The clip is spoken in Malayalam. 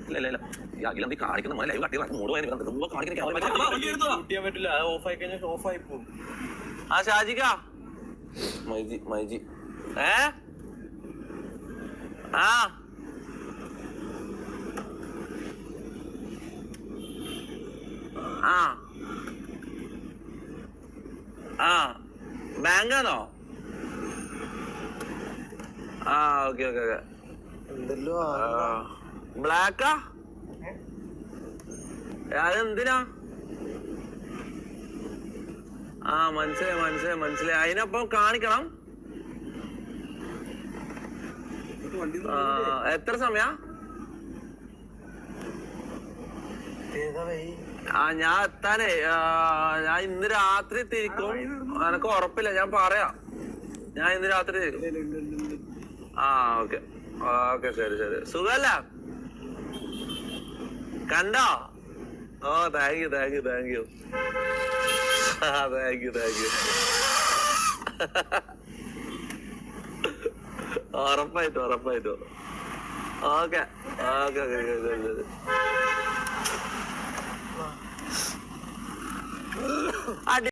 ഇല്ല അഖിലെന്തി കാണിക്കുന്ന പോലെ ലൈവ് കട്ടി മൂട് ചെയ്യാൻ പറ്റില്ല. ഓഫ് ആയി കഴിഞ്ഞാൽ ഓഫ് ആയി പോകും. ആ ഷാജിക്ക മൈജി ആ ആ ആ ബാങ്കാണോ? ആ ഓക്കെ ഓക്കെ ഓക്കെ. ബ്ലാക്കാ? അതെന്തിനാ? ആ മനസ്സിലായി. അതിനപ്പം കാണിക്കണം. എത്ര സമയ? ഞാൻ എത്താനേ ഞാൻ ഇന്ന് രാത്രി തിരിക്കും. എനക്ക് ഉറപ്പില്ല, ഞാൻ പറയാം. ഞാൻ ഇന്ന് രാത്രി തിരിക്കും. ആ ഓക്കെ ഓക്കെ ശരി. സുഖല്ല? കണ്ടോ? ഓ താങ്ക് യു. Thank you. ഉറപ്പായിട്ടും ഓക്കെ.